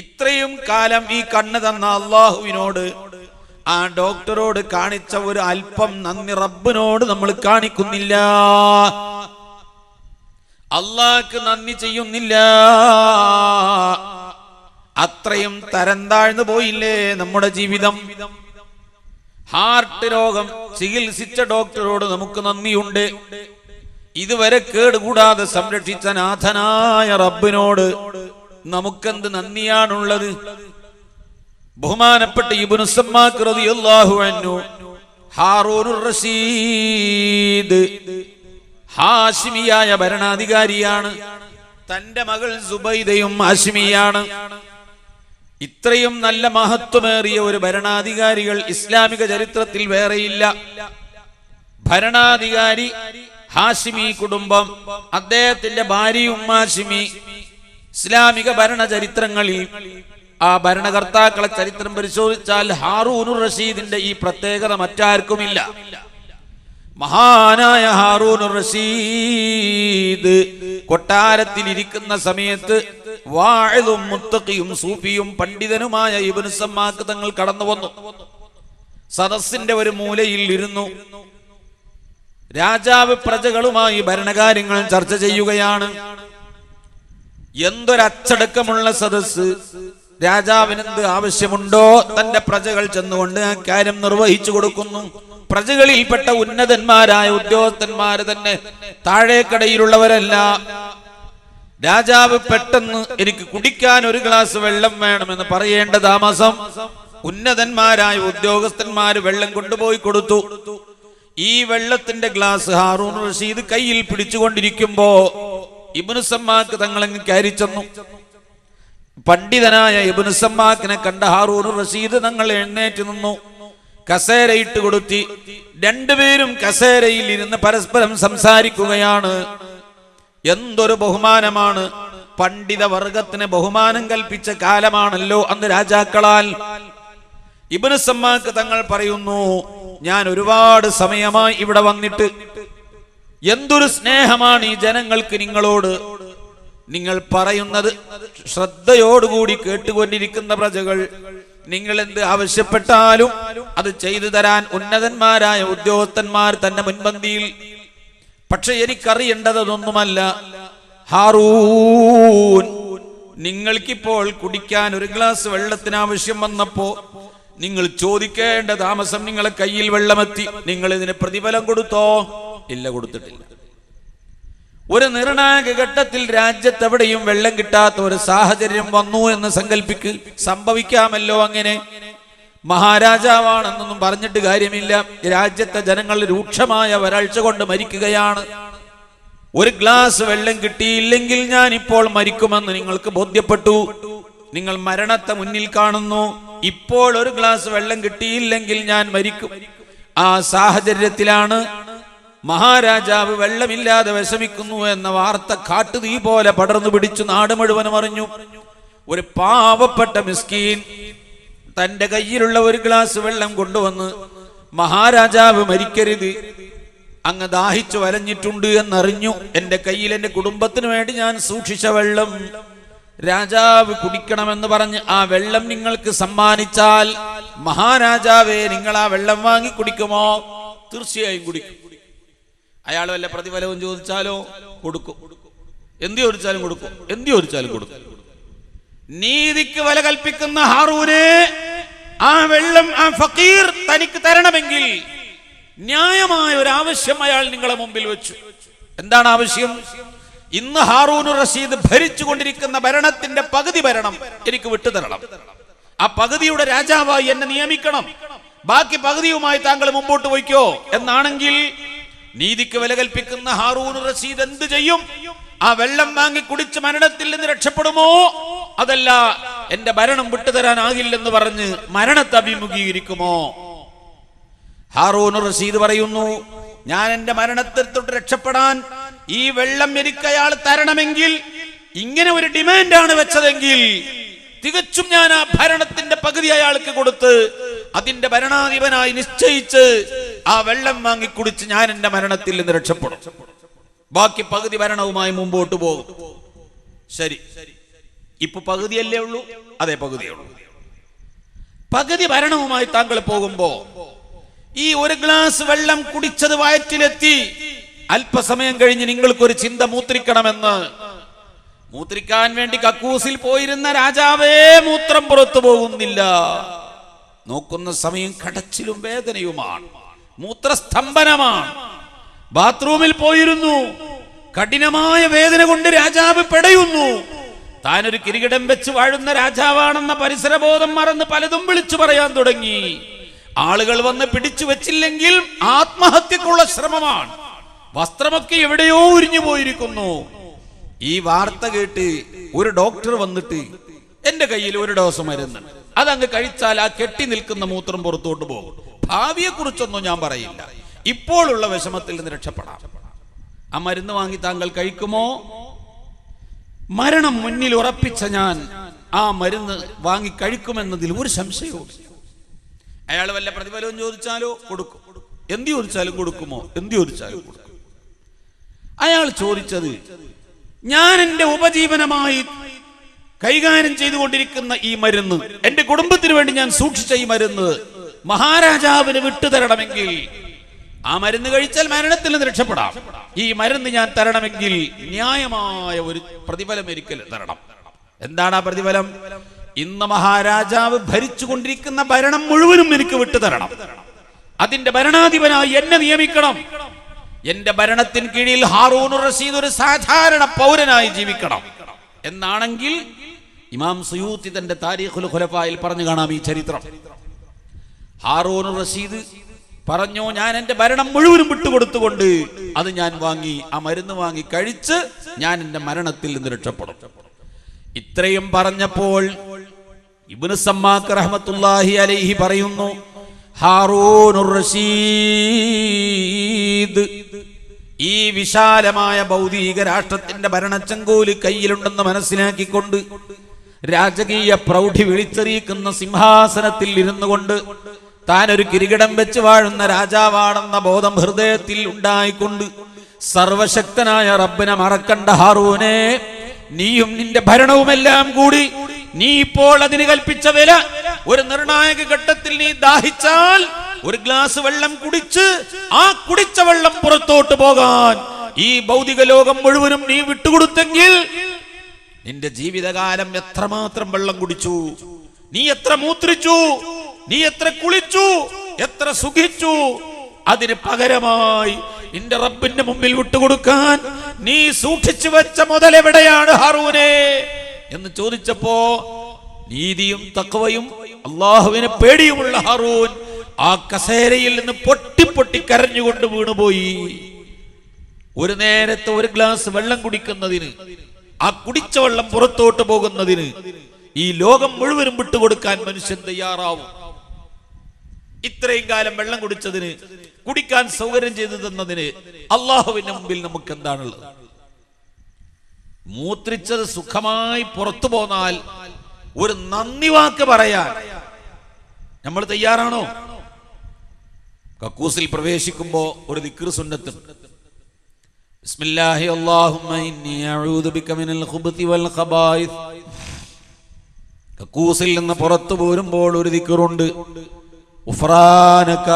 ഇത്രയും കാലം ഈ കണ്ണ് തന്ന അള്ളാഹുവിനോട്, ആ ഡോക്ടറോട് കാണിച്ച ഒരു അല്പം നന്ദി റബ്ബിനോട് നമ്മൾ കാണിക്കുന്നില്ല, അള്ളാഹ്ക്ക് നന്ദി ചെയ്യുന്നില്ല. അത്രയും തരം താഴ്ന്നു പോയില്ലേ നമ്മുടെ ജീവിതം. ഹാർട്ട് രോഗം ചികിത്സിച്ച ഡോക്ടറോട് നമുക്ക് നന്ദിയുണ്ട്. ഇതുവരെ കേടുകൂടാതെ സംരക്ഷിച്ച നാഥനായ റബ്ബിനോട് നമുക്കെന്ത് നന്ദിയാണുള്ളത്? ബഹുമാനപ്പെട്ട ഇബ്നു സമ്മാക്ക് റളിയല്ലാഹു അൻഹു ഹാറൂനുർ റഷീദ് ഹാഷിമിയായ ഭരണാധികാരിയാണ്. തന്റെ മകൾ സുബൈദയും ഹാഷിമിയാണ്. ഇത്രയും നല്ല മഹത്വമേറിയ ഒരു ഭരണാധികാരികൾ ഇസ്ലാമിക ചരിത്രത്തിൽ വേറെയില്ല. ഭരണാധികാരി ഹാഷിമി കുടുംബം, അദ്ദേഹത്തിന്റെ ഭാര്യയും ഹാഷിമി. ഇസ്ലാമിക ഭരണ ചരിത്രങ്ങളിൽ ആ ഭരണകർത്താക്കളെ ചരിത്രം പരിശോധിച്ചാൽ ഹാറൂനുർ റഷീദിന്റെ ഈ പ്രത്യേകത മറ്റാർക്കുമില്ല. മഹാനായ ഹാറൂനുർ റഷീദ് കൊട്ടാരത്തിൽ ഇരിക്കുന്ന സമയത്ത് വാഇദും മുത്തഖിയും സൂഫിയും പണ്ഡിതനുമായ ഇബ്നു സമ്മാക്ക് തങ്ങൾ കടന്നു വന്നു. സദസ്സിന്റെ ഒരു മൂലയിൽ ഇരുന്നു. രാജാവ് പ്രജകളുമായി ഭരണകാര്യങ്ങൾ ചർച്ച ചെയ്യുകയാണ്. എന്തൊരച്ചടക്കമുള്ള സദസ്സ്! രാജാവിന് എന്ത് ആവശ്യമുണ്ടോ തന്റെ പ്രജകൾ ചെന്നുകൊണ്ട് ആ കാര്യം നിർവഹിച്ചു കൊടുക്കുന്നു. പ്രജകളിൽപ്പെട്ട ഉന്നതന്മാരായ ഉദ്യോഗസ്ഥന്മാര് തന്നെ, താഴേക്കടയിലുള്ളവരല്ല. രാജാവ് പെട്ടെന്ന് എനിക്ക് കുടിക്കാൻ ഒരു ഗ്ലാസ് വെള്ളം വേണമെന്ന് പറയേണ്ട താമസം ഉന്നതന്മാരായ ഉദ്യോഗസ്ഥന്മാര് വെള്ളം കൊണ്ടുപോയി കൊടുത്തു. ഈ വെള്ളത്തിന്റെ ഗ്ലാസ് ഹാറൂനുർ റഷീദ് കയ്യിൽ പിടിച്ചുകൊണ്ടിരിക്കുമ്പോ ഇബ്നു സമ്മാക്ക് തങ്ങളങ്ങ് കയറി ചെന്നു. പണ്ഡിതനായ ഇബ്നു സമ്മാക്കിനെ കണ്ട ഹാറൂനുർ റഷീദ് തങ്ങൾ എഴുന്നേറ്റ് നിന്നു. കസേരയിട്ട് കൊടുത്തി. രണ്ടുപേരും കസേരയിൽ ഇരുന്ന് പരസ്പരം സംസാരിക്കുകയാണ്. എന്തൊരു ബഹുമാനമാണ്! പണ്ഡിത വർഗത്തിന് ബഹുമാനം കൽപ്പിച്ച കാലമാണല്ലോ അന്ന് രാജാക്കളാൽ. ഇബ്നു സമ്മാക്ക് തങ്ങൾ പറയുന്നു, ഞാൻ ഒരുപാട് സമയമായി ഇവിടെ വന്നിട്ട് എന്തൊരു സ്നേഹമാണ് ഈ ജനങ്ങൾക്ക് നിങ്ങളോട്. നിങ്ങൾ പറയുന്നത് ശ്രദ്ധയോടുകൂടി കേട്ടുകൊണ്ടിരിക്കുന്ന പ്രജകൾ, നിങ്ങൾ എന്ത് ആവശ്യപ്പെട്ടാലും അത് ചെയ്തു തരാൻ ഉന്നതന്മാരായ ഉദ്യോഗസ്ഥന്മാർ തന്നെ മുൻപന്തിയിൽ. പക്ഷെ എനിക്കറിയേണ്ടതൊന്നുമല്ല. ഹാറൂൻ, നിങ്ങൾക്കിപ്പോൾ കുടിക്കാൻ ഒരു ഗ്ലാസ് വെള്ളത്തിന് ആവശ്യം വന്നപ്പോ നിങ്ങൾ ചോദിക്കേണ്ട താമസം നിങ്ങളെ കയ്യിൽ വെള്ളമെത്തി. നിങ്ങൾ ഇതിന് പ്രതിഫലം കൊടുത്തോ? ഇല്ല, കൊടുത്തിട്ടില്ല. ഒരു നിർണായക ഘട്ടത്തിൽ രാജ്യത്തെവിടെയും വെള്ളം കിട്ടാത്ത ഒരു സാഹചര്യം വന്നു എന്ന് സങ്കല്പിക്ക്. സംഭവിക്കാമല്ലോ അങ്ങനെ. മഹാരാജാവാണെന്നൊന്നും പറഞ്ഞിട്ട് കാര്യമില്ല. രാജ്യത്തെ ജനങ്ങൾ രൂക്ഷമായ വരൾച്ച കൊണ്ട് മരിക്കുകയാണ്. ഒരു ഗ്ലാസ് വെള്ളം കിട്ടിയില്ലെങ്കിൽ ഞാൻ ഇപ്പോൾ മരിക്കുമെന്ന് നിങ്ങൾക്ക് ബോധ്യപ്പെട്ടു. നിങ്ങൾ മരണത്തെ മുന്നിൽ കാണുന്നു. ഇപ്പോൾ ഒരു ഗ്ലാസ് വെള്ളം കിട്ടിയില്ലെങ്കിൽ ഞാൻ മരിക്കും. ആ സാഹചര്യത്തിലാണ് മഹാരാജാവ് വെള്ളമില്ലാതെ വിഷമിക്കുന്നു എന്ന വാർത്ത കാട്ടുതീ പോലെ പടർന്നു പിടിച്ചു നാട് മുഴുവനും അറിഞ്ഞു. ഒരു പാവപ്പെട്ട മിസ്കീൻ തന്റെ കയ്യിലുള്ള ഒരു ഗ്ലാസ് വെള്ളം കൊണ്ടുവന്ന്, മഹാരാജാവ് മരിക്കരുത്, അങ്ങ് ദാഹിച്ചു വലഞ്ഞിട്ടുണ്ട് എന്നറിഞ്ഞു. എന്റെ കയ്യിൽ എന്റെ കുടുംബത്തിന് വേണ്ടി ഞാൻ സൂക്ഷിച്ച വെള്ളം രാജാവ് കുടിക്കണമെന്ന് പറഞ്ഞ് ആ വെള്ളം നിങ്ങൾക്ക് സമ്മാനിച്ചാൽ, മഹാരാജാവേ, നിങ്ങൾ ആ വെള്ളം വാങ്ങി കുടിക്കുമോ? തീർച്ചയായും കുടിക്കും. അയാൾ വല്ല പ്രതിഫലവും ചോദിച്ചാലോ? കൊടുക്കും. എന്ത് ചോദിച്ചാലും കൊടുക്കും. എന്ത് ചോദിച്ചാലും കൊടുക്കും. നീതിക്ക് വില കൽപ്പിക്കുന്ന ഹാറൂനെ, ആ വെള്ളം ആ ഫക്കീർ തനിക്ക് തരണമെങ്കിൽ ന്യായമായ ഒരു ആവശ്യം അയാൾ നിങ്ങളെ മുമ്പിൽ വെച്ചു. എന്താണ് ആവശ്യം? ഇന്ന് ഹാറൂനുർ റഷീദ് ഭരിച്ചുകൊണ്ടിരിക്കുന്ന ഭരണത്തിന്റെ പകുതി ഭരണം എനിക്ക് വിട്ടുതരണം. ആ പകുതിയുടെ രാജാവായി എന്നെ നിയമിക്കണം. ബാക്കി പകുതിയുമായി താങ്കൾ മുമ്പോട്ട് പോയിക്കോ എന്നാണെങ്കിൽ നീതിക്ക് വില കൽപ്പിക്കുന്ന ഹാറൂനുർ റഷീദ് എന്ത് ചെയ്യും? ആ വെള്ളം വാങ്ങി കുടിച്ച് മരണത്തിൽ നിന്ന് രക്ഷപ്പെടുമോ? അതല്ല, എന്റെ ഭരണം വിട്ടുതരാനാകില്ലെന്ന് പറഞ്ഞ് മരണത്തെ അഭിമുഖീകരിക്കുമോ? ഹാറൂനുർ റഷീദ് പറയുന്നു, ഞാൻ എന്റെ മരണത്തിൽ തൊട്ട് രക്ഷപ്പെടാൻ ഈ വെള്ളം എനിക്ക് അയാൾ തരണമെങ്കിൽ, ഇങ്ങനെ ഒരു ഡിമാൻഡാണ് വെച്ചതെങ്കിൽ തികച്ചും ഞാൻ ആ ഭരണത്തിന്റെ പകുതി അയാൾക്ക് കൊടുത്ത് അതിന്റെ ഭരണാധിപനായി നിശ്ചയിച്ച് ആ വെള്ളം വാങ്ങി കുടിച്ച് ഞാൻ എന്റെ മരണത്തിൽ നിന്ന് രക്ഷപ്പെടും. ബാക്കി പകുതി ഭരണവുമായി മുമ്പോട്ട് പോകും. ശരി, ഇപ്പൊ പകുതിയല്ലേ ഉള്ളൂ? അതെ, പകുതിയേ ഉള്ളൂ. പകുതി ഭരണവുമായി താങ്കൾ പോകുമ്പോ ഈ ഒരു ഗ്ലാസ് വെള്ളം കുടിച്ചത് വയറ്റിലെത്തി. അല്പസമയം കഴിഞ്ഞ് നിങ്ങൾക്കൊരു ചിന്ത മൂത്രിക്കണമെന്ന്. മൂത്രിക്കാൻ വേണ്ടി കക്കൂസിൽ പോയിരുന്ന രാജാവേ മൂത്രം പുറത്തു പോകുന്നില്ല. നോക്കുന്ന സമയം കടച്ചിലും വേദനയുമാണ്, മൂത്രസ്തംഭനമാണ്. ബാത്റൂമിൽ പോയിരുന്നു, കഠിനമായ വേദന കൊണ്ട് രാജാവ് പെടയുന്നു. താനൊരു കിരീടം വെച്ച് വാഴുന്ന രാജാവാണെന്ന പരിസരബോധം മറന്ന് പലതും വിളിച്ചു പറയാൻ തുടങ്ങി. ആളുകൾ വന്ന് പിടിച്ചു വെച്ചില്ലെങ്കിൽ ആത്മഹത്യക്കുള്ള ശ്രമമാണ്. വസ്ത്രമൊക്കെ എവിടെയോ ഉരിഞ്ഞു പോയിരിക്കുന്നു. ഈ വാർത്ത കേട്ട് ഒരു ഡോക്ടർ വന്നിട്ട്, എന്റെ കയ്യിൽ ഒരു ഡോസ് മരുന്ന്, അതങ്ങ് കഴിച്ചാൽ ആ കെട്ടി നിൽക്കുന്ന മൂത്രം പുറത്തോട്ട് പോകും. ഭാവിയെ കുറിച്ചൊന്നും ഞാൻ പറയില്ല, ഇപ്പോഴുള്ള വിഷമത്തിൽ നിന്ന് രക്ഷപ്പെടാം. ആ മരുന്ന് വാങ്ങി താങ്കൾ കഴിക്കുമോ? മരണം മുന്നിൽ ഉറപ്പിച്ച ഞാൻ ആ മരുന്ന് വാങ്ങി കഴിക്കുമെന്നതിൽ ഒരു സംശയവും. അയാൾ വല്ല പ്രതിഫലവും ചോദിച്ചാലോ കൊടുക്കും, എന്ത് ചോദിച്ചാലും കൊടുക്കുമോ? എന്ത് ചോദിച്ചാലും കൊടുക്കും. അയാൾ ചോദിച്ചത്, ഞാൻ എന്റെ ഉപജീവനമായി കൈകാര്യം ചെയ്തുകൊണ്ടിരിക്കുന്ന ഈ മരുന്ന്, എന്റെ കുടുംബത്തിന് വേണ്ടി ഞാൻ സൂക്ഷിച്ച ഈ മരുന്ന് മഹാരാജാവിന് വിട്ടുതരണമെങ്കിൽ, ആ മരുന്ന് കഴിച്ചാൽ മരണത്തിൽ നിന്ന് രക്ഷപ്പെടാം, ഈ മരുന്ന് ഞാൻ തരണമെങ്കിൽ ന്യായമായ ഒരു പ്രതിഫലം ഒരിക്കൽ തരണം. എന്താണ് ആ പ്രതിഫലം? ഇന്ന് മഹാരാജാവ് ഭരിച്ചുകൊണ്ടിരിക്കുന്ന ഭരണം മുഴുവനും എനിക്ക് വിട്ടുതരണം. അതിന്റെ ഭരണാധിപനായി എന്നെ നിയമിക്കണം. എന്റെ ഭരണത്തിന് കീഴിൽ ഹാറൂനുർ റഷീദ് ഒരു സാധാരണ പൗരനായി ജീവിക്കണം. എന്നാണെങ്കിൽ ഇമാം സുയൂത്തി തന്റെ താരീഖുൽ ഖുലഫായിൽ പറഞ്ഞു കാണാം ഈ ചരിത്രം. ഹാറൂനുർ റഷീദ് പറഞ്ഞു, ഞാൻ എന്റെ ഭരണം മുഴുവനും വിട്ടുകൊടുത്തുകൊണ്ട് അത് ഞാൻ വാങ്ങി, ആ മരുന്ന് വാങ്ങി കഴിച്ച് ഞാൻ എന്റെ മരണത്തിൽ നിന്ന് രക്ഷപ്പെടും. ഇത്രയും പറഞ്ഞപ്പോൾ ഇബ്നു സമ്മാക്ക് റഹ്മത്തുള്ളാഹി അലൈഹി പറയുന്നു, ഹാറൂനുർ റഷീദ് ഈ വിശാലമായ ഭൗതിക രാഷ്ട്രത്തിന്റെ ഭരണച്ചങ്കോല് കയ്യിലുണ്ടെന്ന് മനസ്സിലാക്കിക്കൊണ്ട് രാജകീയ പ്രൗഢി വിളിച്ചറിയിക്കുന്ന സിംഹാസനത്തിൽ ഇരുന്നു കൊണ്ട് താൻ ഒരു കിരീടം വെച്ച് വാഴുന്ന രാജാവാണെന്ന ബോധം ഹൃദയത്തിൽ ഉണ്ടായിക്കൊണ്ട് സർവശക്തനായ റബ്ബിനെ മറക്കണ്ട ഹാറൂനെ, നീയും നിന്റെ ഭരണവുമെല്ലാം കൂടി നീ ഇപ്പോൾ അതിന് കൽപ്പിച്ച വില, ഒരു നിർണായക ഘട്ടത്തിൽ നീ ദാഹിച്ചാൽ ഒരു ഗ്ലാസ് വെള്ളം കുടിച്ച് ആ കുടിച്ച വെള്ളം പുറത്തോട്ട് പോകാൻ ഈ ഭൗതിക ലോകം മുഴുവനും നീ വിട്ടുകൊടുത്തെങ്കിൽ നിന്റെ ജീവിതകാലം എത്രമാത്രം വെള്ളം കുടിച്ചു, നീ എത്ര മൂത്രിച്ചു, നീ എത്ര കുളിച്ചു, എത്ര സുഖിച്ചു, അതിന് പകരമായി നിന്റെ റബ്ബിന്റെ മുമ്പിൽ വിട്ടുകൊടുക്കാൻ നീ സൂക്ഷിച്ചു വെച്ച മുതൽ എവിടെയാണ് ഹാറൂനെ എന്ന് ചോദിച്ചപ്പോ നീതിയും തഖ്വയും അള്ളാഹുവിനെ പേടിയുമുള്ള ഹാറൂൻ ആ കസേരയിൽ നിന്ന് പൊട്ടി പൊട്ടി കരഞ്ഞുകൊണ്ട് വീണുപോയി. ഒരു നേരത്തെ ഒരു ഗ്ലാസ് വെള്ളം കുടിക്കുന്നതിന്, ആ കുടിച്ച വെള്ളം പുറത്തോട്ട് പോകുന്നതിന് ഈ ലോകം മുഴുവനും വിട്ടുകൊടുക്കാൻ മനുഷ്യൻ തയ്യാറാവും. ഇത്രയും കാലം വെള്ളം കുടിച്ചതിന്, കുടിക്കാൻ സൗകര്യം ചെയ്തു തന്നതിന് അള്ളാഹുവിന്റെ മുമ്പിൽ നമുക്ക് എന്താണുള്ളത്? മൂത്രിച്ചത് സുഖമായി പുറത്തു പോന്നാൽ ഒരു നന്ദി വാക്ക് പറയാൻ നമ്മൾ തയ്യാറാണോ? കക്കൂസിൽ പ്രവേശിക്കുമ്പോ ഒരു ദിക്ർ സുന്നത്ത്, ബിസ്മില്ലാഹി അല്ലാഹുമ്മ ഇന്നി അഊദു ബിക മിനൽ ഖുബതി വൽ ഖബായിസ്. കക്കൂസിൽ നിന്ന് പുറത്തു പോരുമ്പോൾ ഒരു ദിക്റുണ്ട്, ഉഫ്രാനക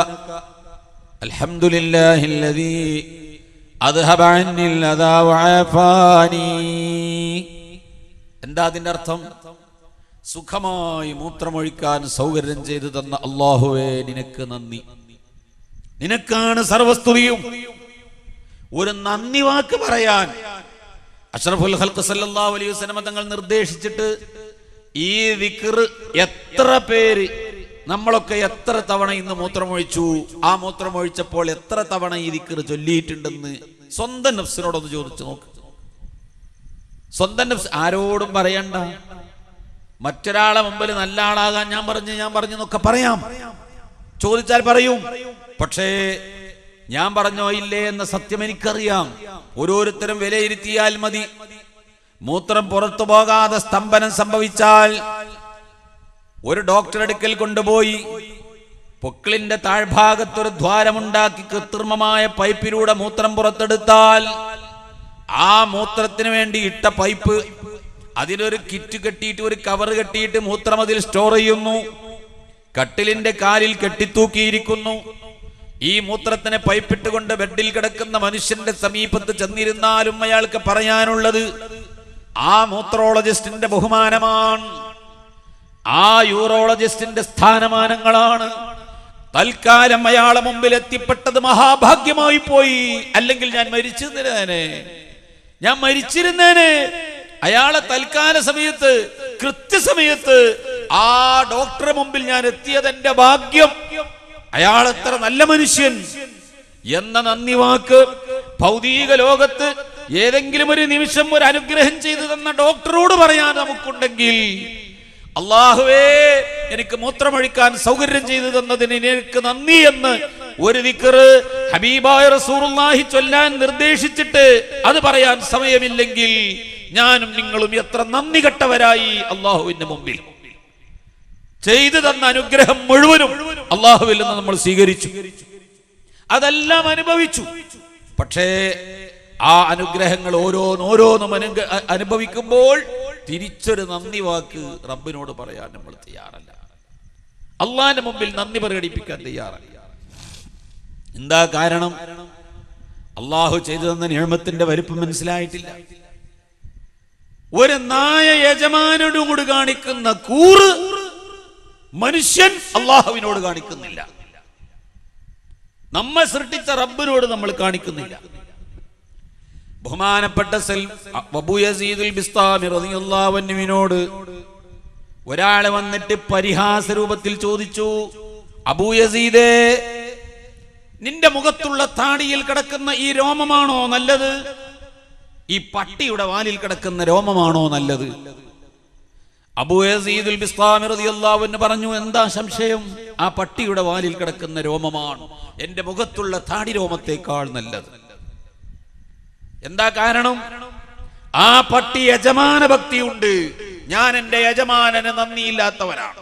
അൽഹംദുലില്ലാഹില്ലദീ അദ്ഹബ അന്നിൽ അദാ വഅഫാനി. എന്താ അതിന്റെ അർത്ഥം? സുഖമായി മൂത്രമൊഴിക്കാൻ സൗകര്യം ചെയ്തു തന്ന അല്ലാഹുവേ നിനക്ക് നന്ദി, നിനക്കാണ് സർവസ്തുതിയും. ഒരു നന്ദി വാക്ക് പറയാൻ അഷ്റഫുൽ ഖൽഖ് സല്ലല്ലാഹു അലൈഹി വസല്ലം തങ്ങൾ നിർദ്ദേശിച്ചിട്ട് ഈ ദിക്ർ എത്ര പേര്, നമ്മളൊക്കെ എത്ര തവണ ഇന്ന് മൂത്രമൊഴിച്ചു, ആ മൂത്രമൊഴിച്ചപ്പോൾ എത്ര തവണ ഈ ദിക്ർ ചൊല്ലിയിട്ടുണ്ടെന്ന് സ്വന്തം നഫ്സിനോടൊന്ന് ചോദിച്ചു നോക്ക്. സ്വന്തം നഫ്സ്, ആരോടും പറയണ്ട. മറ്റൊരാളെ മുമ്പിൽ നല്ല ആളാകാൻ ഞാൻ പറഞ്ഞു എന്നൊക്കെ പറയാം, ചോദിച്ചാൽ പറയും. പക്ഷേ ഞാൻ പറഞ്ഞോ ഇല്ലേ എന്ന സത്യം എനിക്കറിയാം. ഓരോരുത്തരും വിലയിരുത്തിയാൽ മതി. മൂത്രം പുറത്തു പോകാതെ സ്തംഭനം സംഭവിച്ചാൽ ഒരു ഡോക്ടർ അടുക്കൽ കൊണ്ടുപോയി പൊക്കിളിന്റെ താഴ്ഭാഗത്തൊരു ദ്വാരമുണ്ടാക്കി കൃത്രിമമായ പൈപ്പിലൂടെ മൂത്രം പുറത്തെടുത്താൽ ആ മൂത്രത്തിന് വേണ്ടി ഇട്ട പൈപ്പ് അതിനൊരു കിറ്റ് കെട്ടിയിട്ട് ഒരു കവർ കെട്ടിയിട്ട് മൂത്രം അതിൽ സ്റ്റോർ ചെയ്യുന്നു. കട്ടിലിന്റെ കാലിൽ കെട്ടിത്തൂക്കിയിരിക്കുന്നു. ഈ മൂത്രത്തിനെ പൈപ്പിട്ടുകൊണ്ട് ബെഡിൽ കിടക്കുന്ന മനുഷ്യന്റെ സമീപത്ത് ചെന്നിരുന്നാലും അയാൾക്ക് പറയാനുള്ളത് ആ മൂത്രോളജിസ്റ്റിന്റെ ബഹുമാനമാണ്, ആ യൂറോളജിസ്റ്റിന്റെ സ്ഥാനമാനങ്ങളാണ്. തൽക്കാലം അയാളെ മുമ്പിൽ എത്തിപ്പെട്ടത് മഹാഭാഗ്യമായി പോയി. അല്ലെങ്കിൽ ഞാൻ മരിച്ചിരുന്നേനെ. അയാളെ തൽക്കാല സമയത്ത് കൃത്യസമയത്ത് ആ ഡോക്ടറെ മുമ്പിൽ ഞാൻ എത്തിയത് എന്റെ ഭാഗ്യം. അയാൾ എത്ര നല്ല മനുഷ്യൻ എന്ന നന്ദി വാക്ക് ഭൗതിക ലോകത്ത് ഏതെങ്കിലും ഒരു നിമിഷം ഒരു അനുഗ്രഹം ചെയ്തു തന്ന ഡോക്ടറോട് പറയാൻ നമുക്കുണ്ടെങ്കിൽ, അല്ലാഹുവേ എനിക്ക് മൂത്രമൊഴിക്കാൻ സൗകര്യം ചെയ്തു തന്നതിന് എനിക്ക് നന്ദി എന്ന് ഒരു ദിക്റ് ഹബീബായ റസൂലുള്ളാഹി ചൊല്ലാൻ നിർദ്ദേശിച്ചിട്ട് അത് പറയാൻ സമയമില്ലെങ്കിൽ ഞാനും നിങ്ങളും എത്ര നന്ദി കെട്ടവരായി അല്ലാഹുവിന്റെ മുമ്പിൽ. ചെയ്തു തന്ന അനുഗ്രഹം മുഴുവനും അല്ലാഹുവിൽ നിന്ന് നമ്മൾ സ്വീകരിച്ചു, അതെല്ലാം അനുഭവിച്ചു. പക്ഷേ ആ അനുഗ്രഹങ്ങൾ ഓരോന്നും അനുഭവിക്കുമ്പോൾ തിരിച്ചൊരു നന്ദി വാക്ക് റബ്ബിനോട് പറയാൻ നമ്മൾ തയ്യാറല്ല. അള്ളാന്റെ മുമ്പിൽ നന്ദി പ്രകടിപ്പിക്കാൻ തയ്യാറല്ല. എന്താ കാരണം? അള്ളാഹു ചെയ്തു തന്ന നിഅമത്തിന്റെ വലിപ്പം മനസ്സിലായിട്ടില്ല. ഒരു നായ യജമാനോട് കാണിക്കുന്ന കൂറ് മനുഷ്യൻ അള്ളാഹുവിനോട് കാണിക്കുന്നില്ല. നമ്മെ സൃഷ്ടിച്ച റബ്ബിനോട് നമ്മൾ കാണിക്കുന്നില്ല. ബഹുമാനപ്പെട്ട അബൂ യസീദുൽ ബിസ്താമി റളിയല്ലാഹു അൻഹുവിനോട് ഒരാൾ വന്നിട്ട് പരിഹാസ രൂപത്തിൽ ചോദിച്ചു, അബൂ യസീദേ, നിന്റെ മുഖത്തുള്ള താടിയിൽ കിടക്കുന്ന ഈ രോമമാണോ നല്ലത്, ഈ പട്ടിയുടെ വാലിൽ കിടക്കുന്ന രോമമാണോ നല്ലത്? അബൂ യസീദുൽ ബിസ്താമി റളിയല്ലാഹു അൻഹു പറഞ്ഞു, എന്താ സംശയം? ആ പട്ടിയുടെ വാലിൽ കിടക്കുന്ന രോമമാണ് എന്റെ മുഖത്തുള്ള താടി രോമത്തേക്കാൾ നല്ലത്. എന്താ കാരണം? ആ പട്ടി യജമാന ഭക്തിയുണ്ട്, ഞാൻ എന്റെ യജമാനന് നന്ദിയില്ലാത്തവനാണ്.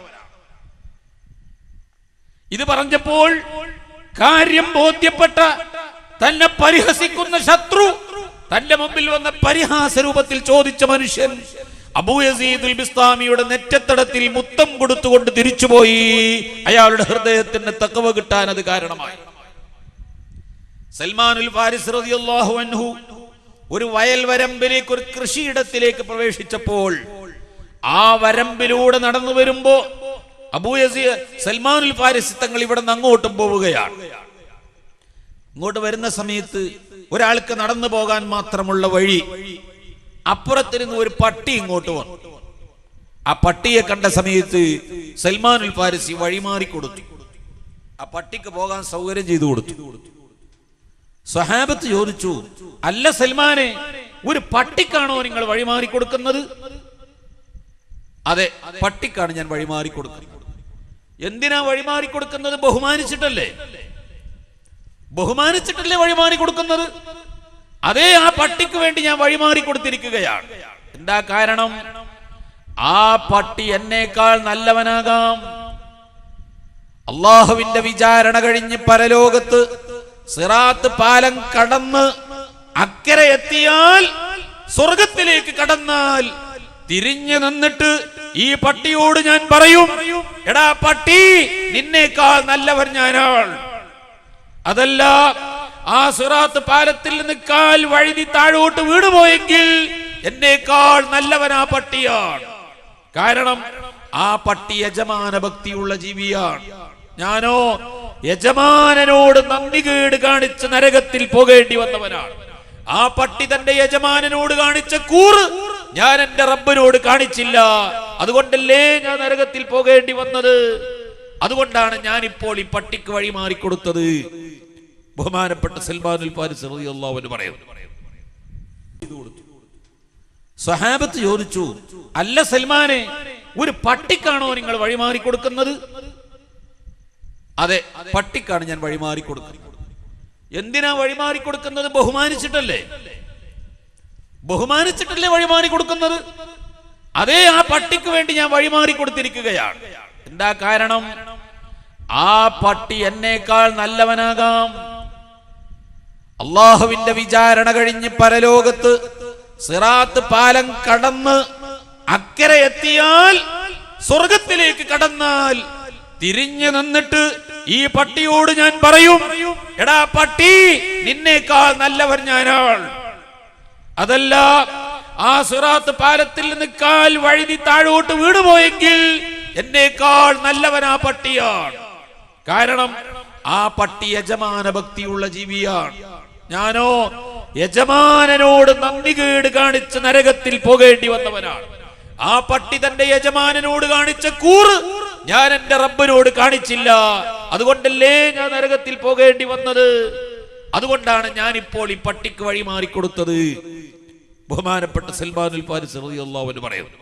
ഇത് പറഞ്ഞപ്പോൾ കാര്യം ബോധ്യപ്പെട്ട തന്നെ പരിഹസിക്കുന്ന ശത്രു തന്റെ മുമ്പിൽ വന്ന പരിഹാസ രൂപത്തിൽ ചോദിച്ച മനുഷ്യൻ അബൂ യസീദുൽ ബിസ്താമിയുടെ നെറ്റത്തടത്തിൽ മുത്തം കൊടുത്തുകൊണ്ട് തിരിച്ചുപോയി. അയാളുടെ ഹൃദയത്തിന് തഖ്വ കിട്ടാൻ അത് കാരണമായി. സൽമാനുൽ ഫാരിസ് റളിയല്ലാഹു അൻഹു ഒരു വയൽ വരമ്പിലേക്ക്, ഒരു കൃഷിയിടത്തിലേക്ക് പ്രവേശിച്ചപ്പോൾ ആ വരമ്പിലൂടെ നടന്നു വരുമ്പോ സൽമാനുൽ ഫാരിസ് തങ്ങൾ ഇവിടെ നിന്ന് അങ്ങോട്ടും പോവുകയാണ്. ഇങ്ങോട്ട് വരുന്ന സമയത്ത് ഒരാൾക്ക് നടന്നു പോകാൻ മാത്രമുള്ള വഴി, അപ്പുറത്തിരുന്ന് ഒരു പട്ടി ഇങ്ങോട്ട് വന്നു. ആ പട്ടിയെ കണ്ട സമയത്ത് സൽമാനുൽ ഫാരിസി വഴിമാറി കൊടുത്തു. ആ പട്ടിക്ക് പോകാൻ സൗകര്യം ചെയ്തു കൊടുത്തു. സ്വഹാബത്ത് ചോദിച്ചു, അല്ല സൽമാനെ, ഒരു പട്ടിക്കാണോ നിങ്ങൾ വഴിമാറി കൊടുക്കുന്നത്? അതെ, പട്ടിക്കാണ് ഞാൻ വഴിമാറി കൊടുക്കുന്നത്. എന്തിനാ വഴിമാറി കൊടുക്കുന്നത്? ബഹുമാനിച്ചിട്ടല്ലേ വഴിമാറി കൊടുക്കുന്നത്? അതേ, ആ പട്ടിക്ക് വേണ്ടി ഞാൻ വഴിമാറി കൊടുത്തിരിക്കുകയാണ്. എന്താ കാരണം? ആ പട്ടി എന്നേക്കാൾ നല്ലവനാകാം. അള്ളാഹുവിന്റെ വിചാരണ കഴിഞ്ഞ് പരലോകത്ത് സിറാത്ത് പാലം കടന്ന് അക്കരെ എത്തിയാൽ, സ്വർഗത്തിലേക്ക് കടന്നാൽ തിരിഞ്ഞു നിന്നിട്ട് ഈ പട്ടിയോട് ഞാൻ പറയും, എടാ പട്ടി, നിന്നേക്കാൾ നല്ലവൻ ഞാനാണ്. അതല്ല, ആ സിറാത്ത് പാലത്തിൽ നിന്ന് കാൽ വഴുതി താഴോട്ട് വീണുപോയെങ്കിൽ എന്നേക്കാൾ നല്ലവൻ ആ പട്ടിയാണ്. കാരണം ആ പട്ടി യജമാന ഭക്തിയുള്ള ജീവിയാണ്. ഞാനോ യജമാനനോട് നന്ദികേട് കാണിച്ച് നരകത്തിൽ പോകേണ്ടി വന്നവനാണ്. ആ പട്ടി തന്റെ യജമാനനോട് കാണിച്ച കൂറ് ഞാൻ എന്റെ റബ്ബിനോട് കാണിച്ചില്ല. അതുകൊണ്ടല്ലേ ഞാൻ നരകത്തിൽ പോകേണ്ടി വന്നത്. അതുകൊണ്ടാണ് ഞാൻ ഇപ്പോൾ ഈ പട്ടിക്ക് വഴി മാറിക്കൊടുത്തത്. ബഹുമാനപ്പെട്ട സൽമാനുൽ ഫാരിസി റളിയല്ലാഹു അൻഹു പറയുന്നു. സ്വഹാബത്ത് ചോദിച്ചു, അല്ല സൽമാനെ, ഒരു പട്ടിക്കാണോ നിങ്ങൾ വഴിമാറി കൊടുക്കുന്നത്? അതെ, പട്ടിക്കാണ് ഞാൻ വഴിമാറി കൊടുക്കുന്നത്. എന്തിനാ വഴിമാറി കൊടുക്കുന്നത്? ബഹുമാനിച്ചിട്ടല്ലേ വഴിമാറി കൊടുക്കുന്നത്? അതേ, ആ പട്ടിക്ക് വേണ്ടി ഞാൻ വഴിമാറി കൊടുത്തിരിക്കുകയാണ്. എന്താ കാരണം? ആ പട്ടി എന്നേക്കാൾ നല്ലവനാകാം. അള്ളാഹുവിന്റെ വിചാരണ കഴിഞ്ഞ് പരലോകത്ത് സിറാത്ത് പാലം കടന്ന് അക്കരെ എത്തിയാൽ സ്വർഗത്തിലേക്ക് കടന്നാൽ തിരിഞ്ഞു നിന്നിട്ട് ഈ പട്ടിയോട് ഞാൻ പറയും, എടാ പട്ടി, നിന്നേക്കാൾ നല്ലവൻ ഞാനാണ്. അതല്ല, ആ സിറാത്ത് പാലത്തിൽ നിന്ന് കാൽ വഴുതി താഴോട്ട് വീണുപോയെങ്കിൽ എന്നേക്കാൾ നല്ലവൻ ആ പട്ടിയാണ്. കാരണം ആ പട്ടി യജമാന ഭക്തിയുള്ള ജീവിയാണ്. ഞാനോ യജമാനനോട് നന്ദികേട് കാണിച്ച് നരകത്തിൽ പോകേണ്ടി വന്നവനാണ്. ആ പട്ടി തന്റെ യജമാനനോട് കാണിച്ച കൂറ് ഞാൻ എന്റെ റബ്ബിനോട് കാണിച്ചില്ല. അതുകൊണ്ടല്ലേ ഞാൻ നരകത്തിൽ പോകേണ്ടി വന്നത്. അതുകൊണ്ടാണ് ഞാൻ ഇപ്പോൾ ഈ പട്ടിക്ക് വഴി മാറിക്കൊടുത്തത്. ബഹുമാനപ്പെട്ട സൽമാനുൽ ഫാരിസി റളിയല്ലാഹു അൻഹു പറയുന്നു.